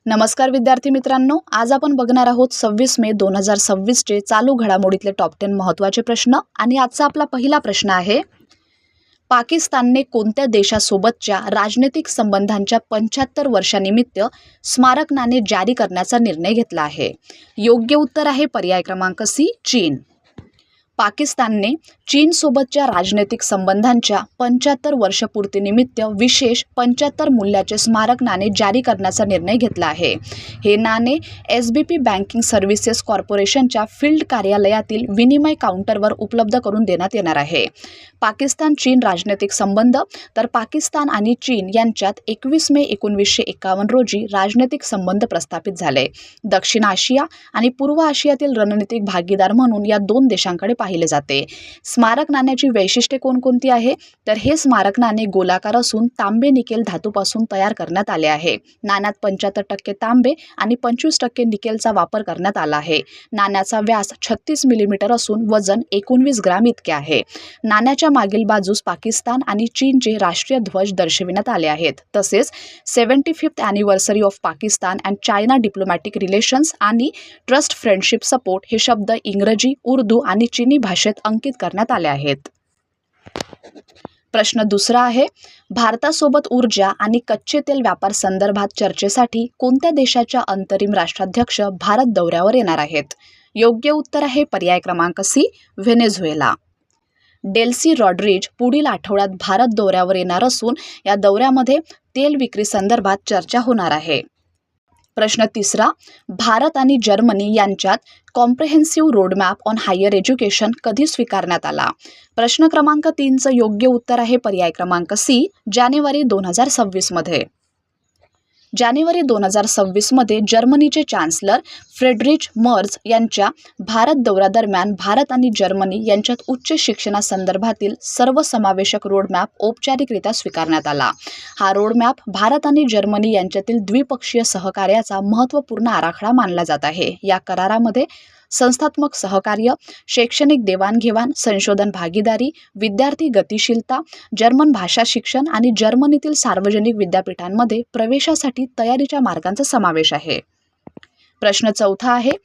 नमस्कार विद्यार्थी मित्रांनो, आज आपण बघणार आहोत 26 मे 2026 चे चालू घडामोडीतले टॉप 10 महत्त्वाचे प्रश्न। आणि आजचा आपला पहिला प्रश्न आहे, पाकिस्तानने कोणत्या देशासोबतच्या राजनैतिक संबंधांच्या 75 वर्षानिमित्त स्मारक नाणे जारी करण्याचा निर्णय घेतला आहे? योग्य उत्तर आहे पर्याय क्रमांक सी, चीन। पाकिस्तानने चीनसोबतच्या राजनैतिक संबंधांच्या 75 वर्षपूर्तीनिमित्त विशेष 75 मूल्याचे स्मारक नाणे जारी करण्याचा निर्णय घेतला आहे। हे नाणे SBP बँकिंग सर्व्हिसेस कॉर्पोरेशनच्या फील्ड कार्यालयातील विनिमय काउंटरवर उपलब्ध करून देण्यात येणार आहे। पाकिस्तान चीन राजनैतिक संबंध तर पाकिस्तान आणि चीन यांच्यात 21 मे 1951 रोजी राजनैतिक संबंध प्रस्थापित झाले। दक्षिण आशिया आणि पूर्व आशियातील रणनीतिक भागीदार म्हणून या दोन देशांकडे पाहिले जाते। स्मारक नाण्याची वैशिष्ट्ये कोणकोणती आहे? तर हे स्मारक नाणे गोलाकार असून तांबे निकेल धातूपासून तयार करण्यात आले आहे। नाण्यात 75% तांबे आणि 25% निकेलचा वापर करण्यात आला आहे। नाण्याचा व्यास 36 मिलीमीटर असून वजन 19 ग्रॅम इतके आहे। नाण्याच्या मागील बाजूस पाकिस्तान आणि चीनचे राष्ट्रीय ध्वज दर्शविण्यात आले आहेत। तसेच 75th anniversary of Pakistan and China diplomatic relations आणि ट्रस्ट फ्रेंडशिप सपोर्ट हे शब्द इंग्रजी, उर्दू आणि चीनी भाषेत अंकित करण्यात आले आहेत। प्रश्न दुसरा आहे, भारतासोबत ऊर्जा आणि कच्चे तेल व्यापार संदर्भात चर्चेसाठी कोणत्या देशाच्या अंतरिम राष्ट्राध्यक्ष भारत दौऱ्यावर येणार आहेत? योग्य उत्तर आहे पर्याय क्रमांक सी, व्हेनेझुएला। डेल्सी रॉड्रिज पुढील आठवड्यात भारत दौऱ्यावर येणार असून या दौऱ्यामध्ये तेल विक्री संदर्भात चर्चा होणार आहे। प्रश्न तिसरा, भारत आणि जर्मनी यांच्यात comprehensive roadmap on higher education कधी स्वीकारण्यात आला? प्रश्न क्रमांक 3चं योग्य उत्तर आहे पर्याय क्रमांक सी, जानेवारी 2026 मध्ये। जानेवारी 2026 मध्ये जर्मनीचे चान्सलर फ्रेडरिच मर्ज यांच्या भारत दौऱ्यादरम्यान भारत आणि जर्मनी यांच्यात उच्च शिक्षणासंदर्भातील सर्वसमावेशक रोडमॅप औपचारिकरित्या स्वीकारण्यात आला। हा रोडमॅप भारत आणि जर्मनी यांच्यातील द्विपक्षीय सहकार्याचा महत्त्वपूर्ण आराखडा मानला जात आहे। या करारामध्ये संस्थात्मक सहकार्य, शैक्षणिक देवाणघेवाण, संशोधन भागीदारी, विद्यार्थी गतिशीलता, जर्मन भाषा शिक्षण आणि जर्मनीतील सार्वजनिक विद्यापीठांमध्ये प्रवेशासाठी तयारीच्या मार्गांचा समावेश आहे। प्रश्न चौथा आहे,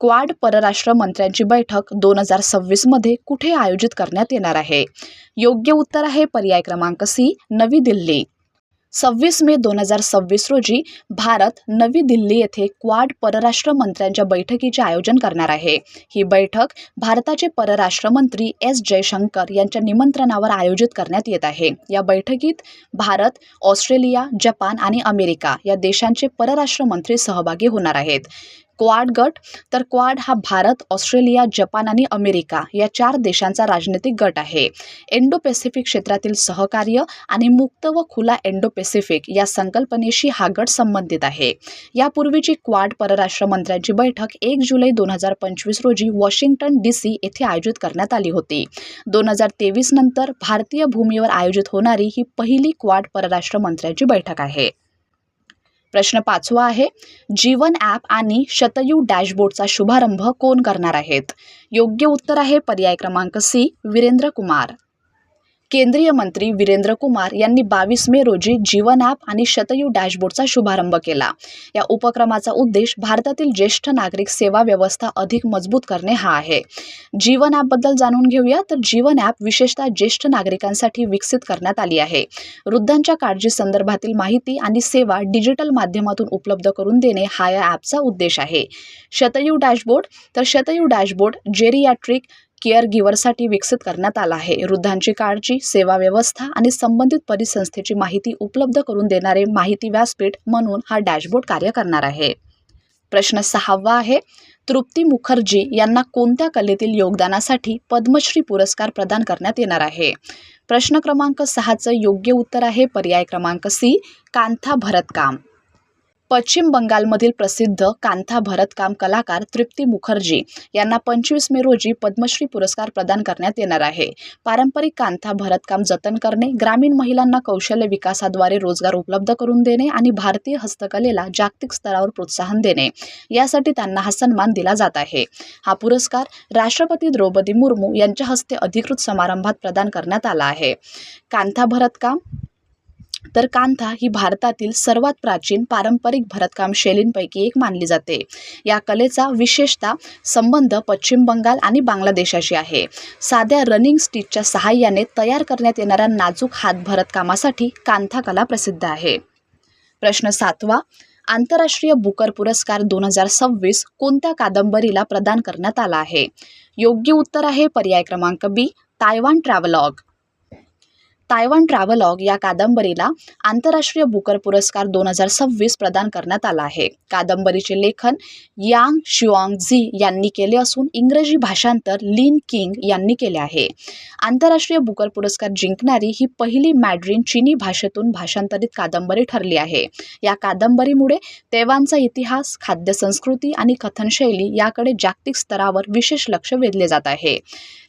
क्वाड परराष्ट्र मंत्र्यांची बैठक 2026 मध्ये कुठे आयोजित करण्यात येणार आहे? योग्य उत्तर आहे पर्याय क्रमांक सी, नवी दिल्ली। 26 मे 2026 रोजी भारत नवी दिल्ली येथे क्वाड परराष्ट्र मंत्र्यांच्या बैठकीचे आयोजन करणार आहे। ही बैठक भारताचे परराष्ट्र मंत्री S जयशंकर यांच्या निमंत्रणावर आयोजित करण्यात येत आहे। या बैठकीत भारत, ऑस्ट्रेलिया, जपान आणि अमेरिका या देशांचे परराष्ट्र मंत्री सहभागी होणार आहेत। क्वाड गट तर क्वाड हा भारत, ऑस्ट्रेलिया, जपान आणि अमेरिका या 4 देशांचा राजनैतिक गट आहे। इंडो पॅसिफिक क्षेत्रातील सहकार्य आणि मुक्त व खुला इंडो पॅसिफिक या संकल्पनेशी हा गट संबंधित आहे। यापूर्वीची क्वाड परराष्ट्र मंत्र्यांची बैठक 1 जुलै 2025 रोजी वॉशिंग्टन DC येथे आयोजित करण्यात आली होती। 2023 नंतर भारतीय भूमीवर आयोजित होणारी ही पहिली क्वाड परराष्ट्र मंत्र्यांची बैठक आहे। प्रश्न 5वा आहे, जीवन ॲप आणि शतयू डॅशबोर्डचा शुभारंभ कोण करणार आहेत? योग्य उत्तर आहे पर्याय क्रमांक सी, वीरेंद्र कुमार। केंद्रीय मंत्री वीरेंद्र कुमार यांनी 22 मे रोजी जीवन ॲप आणि शतयू डॅशबोर्डचा शुभारंभ केला। या उपक्रमाचा उद्देश भारतातील ज्येष्ठ नागरिक सेवा व्यवस्था अधिक मजबूत करणे हा आहे। जीवन ॲपबद्दल जाणून घेऊया तर जीवन ॲप विशेषतः ज्येष्ठ नागरिकांसाठी विकसित करण्यात आली आहे। वृद्धांच्या काळजी संदर्भातील माहिती आणि सेवा डिजिटल माध्यमातून उपलब्ध करून देणे हा या ॲपचा उद्देश आहे। शतयू डॅशबोर्ड जेरियाट्रिक केअर गिव्हरसाठी विकसित करण्यात आला आहे। वृद्धांची काळजी, सेवा व्यवस्था आणि संबंधित परिसंस्थेची माहिती उपलब्ध करून देणारे माहिती व्यासपीठ म्हणून हा डॅशबोर्ड कार्य करणार आहे। प्रश्न 6वा आहे, तृप्ती मुखर्जी यांना कोणत्या कलेतील योगदानासाठी पद्मश्री पुरस्कार प्रदान करण्यात येणार आहे? प्रश्न क्रमांक 6चं योग्य उत्तर आहे पर्याय क्रमांक सी, कांथा भरतकाम। पश्चिम बंगालमधील प्रसिद्ध कांथा भरतकाम कलाकार तृप्ती मुखर्जी यांना 25 मे रोजी पद्मश्री पुरस्कार प्रदान करण्यात येणार आहे। पारंपरिक कांथा भरतकाम जतन करणे, ग्रामीण महिलांना कौशल्य विकासाद्वारे रोजगार उपलब्ध करून देणे आणि भारतीय हस्तकलेला जागतिक स्तरावर प्रोत्साहन देणे यासाठी त्यांना हा सन्मान दिला जात आहे। हा पुरस्कार राष्ट्रपती द्रौपदी मुर्मू यांच्या हस्ते अधिकृत समारंभात प्रदान करण्यात आला आहे। कांथा भरतकाम तर कांथा ही भारतातील सर्वात प्राचीन पारंपरिक भरतकाम शैलींपैकी एक मानली जाते. या कलेचा विशेषतः संबंध पश्चिम बंगाल आणि बांगलादेशाशी आहे. साध्या रनिंग स्टिचच्या सहाय्याने तयार करण्यात येणाऱ्या नाजूक हात भरतकामासाठी कांथा कला प्रसिद्ध आहे. प्रश्न 7वा. आंतरराष्ट्रीय बुकर पुरस्कार 2026 कोणत्या कादंबरीला प्रदान करण्यात आला आहे? योग्य उत्तर आहे पर्याय क्रमांक बी, तायवान ट्रॅव्हलॉग. तायवान ट्रॅव्हलॉग या कादंबरीला आंतरराष्ट्रीय बुकर पुरस्कार 2026 प्रदान करण्यात आला आहे. कादंबरीचे लेखन यांग शुआंग झी यांनी केले असून इंग्रजी भाषांतर लिन किंग यांनी केले आहे. आंतरराष्ट्रीय बुकर पुरस्कार जिंकणारी ही पहिली मॅड्रिन चीनी भाषेतून भाषांतरित कादंबरी ठरली आहे. या कादंबरीमुळे तैवानचा इतिहास, खाद्य संस्कृती आणि कथनशैली याकडे जागतिक स्तरावर विशेष लक्ष वेधले जात आहे.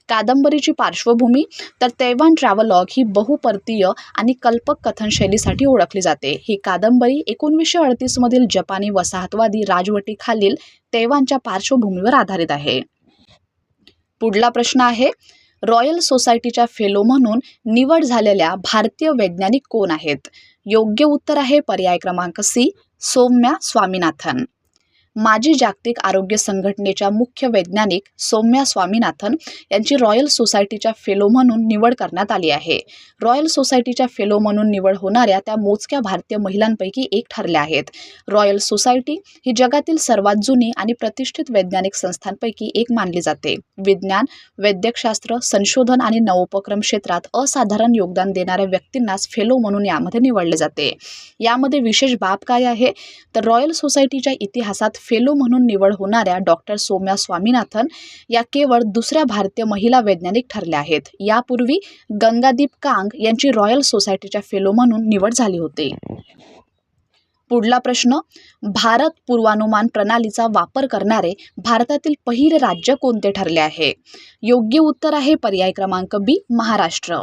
कादंबरीची पार्श्वभूमी तर तैवान ट्रॅव्हलॉग ही बहुपर्तीय आणि कल्पक कथनशैलीसाठी ओळखली जाते. ही कादंबरी 1938 मधील जपानी वसाहतवादी राजवटीखालील तैवानच्या पार्श्वभूमीवर आधारित आहे. पुढला प्रश्न आहे, रॉयल सोसायटीच्या फेलो म्हणून निवड झालेल्या भारतीय वैज्ञानिक कोण आहेत? योग्य उत्तर आहे पर्याय क्रमांक सी, सौम्या स्वामीनाथन. माजी जागतिक आरोग्य संघटनेच्या मुख्य वैज्ञानिक सौम्या स्वामीनाथन यांची रॉयल सोसायटीच्या फेलो म्हणून निवड करण्यात आली आहे. रॉयल सोसायटीच्या फेलो म्हणून निवड होणाऱ्या त्या मोजक्या भारतीय महिलांपैकी एक ठरल्या आहेत. रॉयल सोसायटी ही जगातील सर्वात जुनी आणि प्रतिष्ठित वैज्ञानिक संस्थांपैकी एक मानली जाते. विज्ञान, वैद्यकशास्त्र, संशोधन आणि नवोपक्रम क्षेत्रात असाधारण योगदान देणाऱ्या व्यक्तींनाच फेलो म्हणून यामध्ये निवडले जाते. यामध्ये विशेष बाब काय आहे तर रॉयल सोसायटीच्या इतिहासात फेलो म्हणून निवड होणाऱ्या डॉक्टर सौम्या स्वामीनाथन या केवळ दुसऱ्या भारतीय महिला वैज्ञानिक ठरल्या आहेत. यापूर्वी गंगादीप कांग यांची रॉयल सोसायटीच्या फेलो म्हणून निवड झाली होती. पुढला प्रश्न, भारत पूर्वानुमान प्रणालीचा वापर करणारे भारतातील पहिले राज्य कोणते ठरले आहे? योग्य उत्तर आहे पर्याय क्रमांक बी, महाराष्ट्र.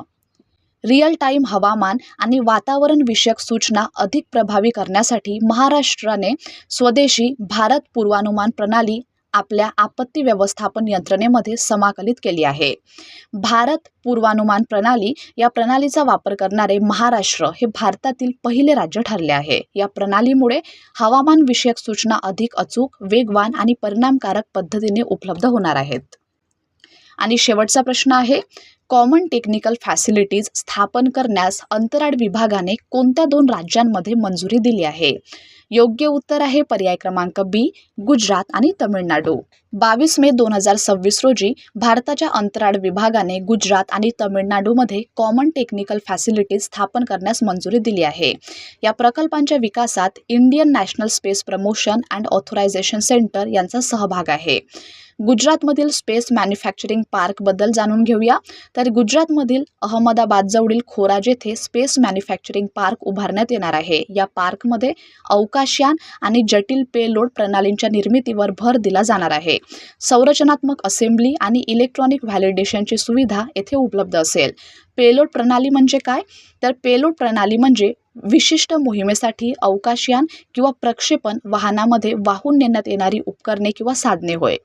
रिअल टाईम हवामान आणि वातावरण विषयक सूचना अधिक प्रभावी करण्यासाठी महाराष्ट्राने स्वदेशी भारत पूर्वानुमान प्रणाली आपल्या आपत्ती व्यवस्थापन यंत्रणेमध्ये समाकलित केली आहे. भारत पूर्वानुमान प्रणाली या प्रणालीचा वापर करणारे महाराष्ट्र हे भारतातील पहिले राज्य ठरले आहे. या प्रणालीमुळे हवामान विषयक सूचना अधिक अचूक, वेगवान आणि परिणामकारक पद्धतीने उपलब्ध होणार आहेत. आणि शेवटचा प्रश्न आहे, कॉमन टेक्निकल फॅसिलिटीज स्थापन करण्यास अंतराळ विभागाने कोणत्या 2 राज्यांमध्ये मंजुरी दिली आहे? योग्य उत्तर आहे पर्याय क्रमांक बी, गुजरात आणि तमिळनाडू. 22 मे 2026 रोजी भारताच्या अंतराळ विभागाने गुजरात आणि तमिळनाडूमध्ये कॉमन टेक्निकल फॅसिलिटीज स्थापन करण्यास मंजुरी दिली आहे. या प्रकल्पांच्या विकासात Indian national space promotion and authorisation centre यांचा सहभाग आहे. गुजरातमधील स्पेस मॅन्युफॅक्चरिंग पार्कबद्दल जाणून घेऊया. तर गुजरातमधील अहमदाबादजवळील खोराज येथे स्पेस मॅन्युफॅक्चरिंग पार्क उभारण्यात येणार आहे. या पार्कमध्ये अवकाशयान आणि जटिल पेलोड प्रणालींच्या निर्मितीवर भर दिला जाणार आहे. संरचनात्मक असेंब्ली आणि इलेक्ट्रॉनिक व्हॅलिडेशनची सुविधा येथे उपलब्ध असेल. पेलोड प्रणाली म्हणजे काय? तर पेलोड प्रणाली म्हणजे विशिष्ट मोहिमेसाठी अवकाशयान किंवा प्रक्षेपण वाहनामध्ये वाहून नेण्यात येणारी उपकरणे किंवा साधने होय.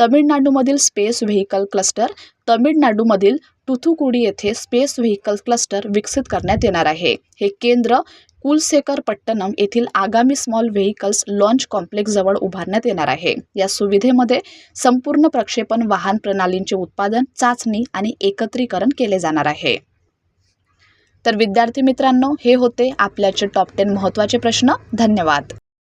तमिळनाडूमधील स्पेस व्हेकल क्लस्टर तमिळनाडूमधील तुथुकुडी येथे स्पेस व्हेकल क्लस्टर विकसित करण्यात येणार आहे. हे केंद्र कुलसेकरपट्टणम येथील आगामी स्मॉल व्हेकल्स लॉन्च कॉम्प्लेक्स जवळ उभारण्यात येणार आहे. या सुविधेमध्ये संपूर्ण प्रक्षेपण वाहन प्रणालींचे उत्पादन, चाचणी आणि एकत्रीकरण केले जाणार आहे. तर विद्यार्थी मित्रांनो, हे होते आपल्याचे टॉप 10 महत्त्वाचे प्रश्न. धन्यवाद.